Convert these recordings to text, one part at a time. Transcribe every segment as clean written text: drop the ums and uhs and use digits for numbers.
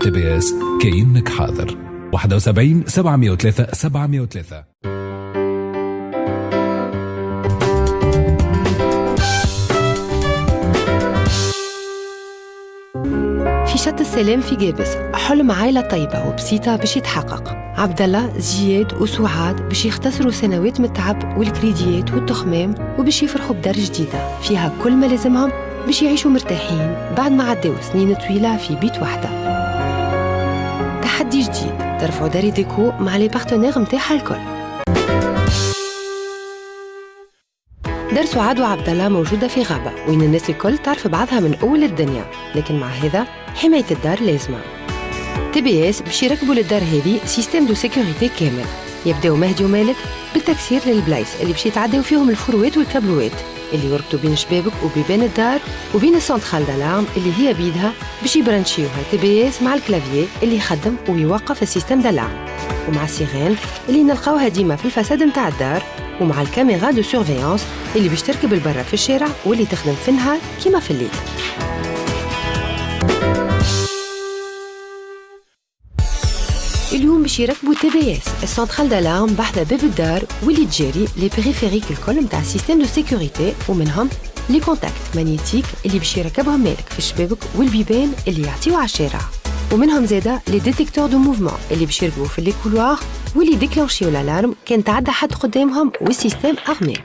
تي بي اس كأنك حاضر. 71 703 703. في شط السلام في جابس حلم عائلة طيبة وبسيطة باش يتحقق. عبد الله، زياد وسعاد باش يختصروا سنوات من التعب والكريديات والتخمام وباش يفرحوا بدار جديدة فيها كل ما لازمهم باش يعيشوا مرتاحين بعد ما عداو سنين طويلة في بيت واحدة. تحدي جديد ترفعوا داري ديكو مع لي بارتنير متاعها الكل. دار سعاد وعبد الله موجودة في غابة وين الناس الكل تعرف بعضها من أول الدنيا، لكن مع هذا حماية الدار لازمة. تي بي اس باش يركبوا للدار هذه سيستم دو سيكوريتي كامل. يبداو مهدي ومالك بالتكسير للبلايص اللي باش يتعداو فيهم الفروات والكابلوات اللي يربطوا بين شبابك وبيبان الدار وبين السنترال دالارم اللي هي بيدها باش يبرانشيوها تي بي اس مع الكلافيي اللي يخدم ويوقف السيستم دالارم، ومع السيرين اللي نلقاوها ديما في الفساد نتاع الدار، ومع الكاميرا دو سورفيانس اللي باش تركب البرا في الشارع واللي تخدم في النهار كيما في الليل. اليوم باش يركبوا تي بي اس السنترال دالارم بحذا باب الدار واللي تجاري لي بريفيريك الكل نتاع السيستم دو سيكوريتي، ومنهم لي كونتاكت مانيتيك اللي باش يركبهم مالك في الشبابك والبيبان اللي يعطيو على الشارع، ومنهم زاده لي ديتيكتور دو موفمون اللي باش يركبوا في لي كولوار واللي ديكلونشيو الالارم كان تعدى حد قدامهم والسيستم ارمي.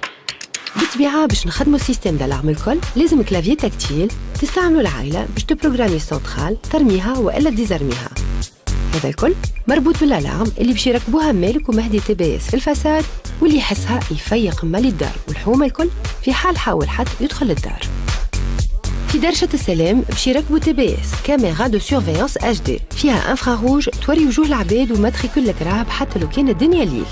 بالطبيعه باش نخدموا السيستم دالارم الكل لازم كلافيي تكتيل تستعملوا العائله باش تبروغرامي السنترال ترميها والا ديزارميها. هذا الكل مربوط بالالارم اللي باش يركبوها مالك ومهدي تي بي اس في الفساد واللي يحسها يفيق مال الدار والحومه الكل في حال حاول حد يدخل الدار. في دار شط السلام باش يركبوا تي بي اس كاميرا دو سورفيانس اتش دي فيها انفراروج توري وجوه العباد وماتريكول الكراهب حتى لو كان الدنيا ليل.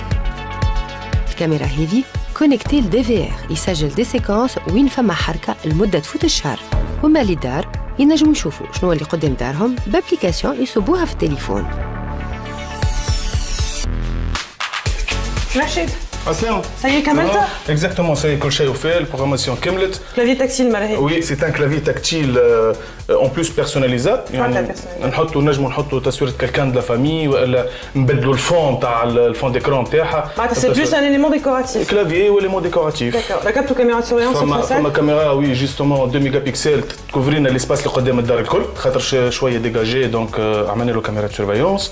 الكاميرا هذه كونيكتي لدي في ار يسجل دي سيكونس وين فما حركه لمده تفوت الشهر، وما اللي دار ينجموا يشوفوا شنو اللي قدام دارهم بابليكاسيون يصوبوها في التليفون. رشيد Assalam. Ça y est, كملت؟ Exactement, ça y est, كل شيء وفيه, la programmation كملت. Clavier tactile مرهي. Oui, c'est un clavier tactile en plus personnalisable. يعني نحطوا تصوير quelqu'un de la famille ولا نبدلوا الفون تاع الفون ديكرون تاعها. معناتها c'est plus un élément décoratif. Clavier ou élément décoratif. D'accord. ركبتوا كاميرا de surveillance في الفasade. فما كاميرا oui justement 2 ميجا بكسل تكوفرينا الاسباس اللي قدام الدار الكل خاطر شويه ديجاجي دونك عملنا له كاميرا de surveillance.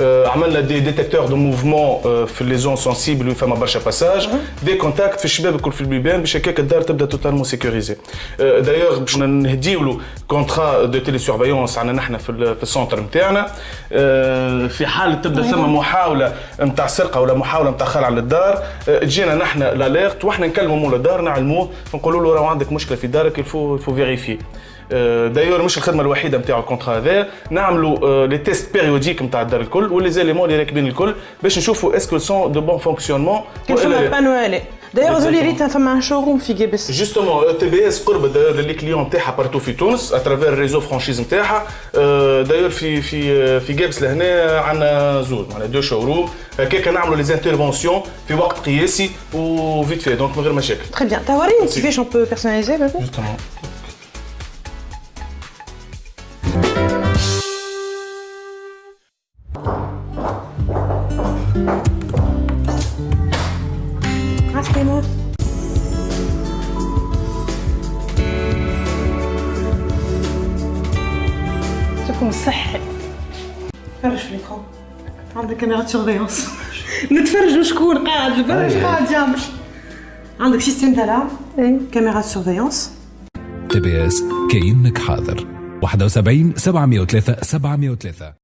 عملنا دي ديتيكتور دو موفمون في لي زون سنسيبل وين فما برشا باساج، دي كونتاكت في الشباب الكل في البيبان باش هكاك الدار تبدا توتالمون سيكوريزي. دايوغ باش نهديو له كونترا دو تيلي سورفيونس عندنا نحن في السونتر نتاعنا. في حال تبدا ثم محاوله نتاع سرقه ولا محاوله نتاع خلع على الدار تجينا نحن لاليرت وحنا نكلموا مول الدار نعلموه نقولوا له راه عندك مشكله في دارك الفو فيريفي. دايور مش الخدمه الوحيده نتاع الكونترا هذا، نعملوا لي تيست بيريوديك نتاع الدار الكل ولي زيليمون اللي راكبين الكل باش نشوفوا اسكو سون دو بون فونكسيونمون. كيف فما بانوالي دايور زولي ريت فما ان شوروم في جابس جوستومون تي بي اس قرب دايور لي كليون تاعها بارتو في تونس اترافير ريزو فرانشيز نتاعها. دايور في جابس لهنا عندنا زوج معناها دو شوروم هكاك نعملوا لي انترفونسيون في وقت قياسي وفيت في دونك من غير مشاكل. تري بيان. توريني كيفاش اون بو بيرسوناليزي بابا. جوستومون عسلامة. شوفكم الصحي. فرج في الإكران. عندك كاميرا سورفيونس. نتفرجوا شكون قاعد البرا واش قاعد يعمل. عندك سيستم دالارم، كاميرا سورفيونس. تي بي اس كأنك حاضر. 71 703 703.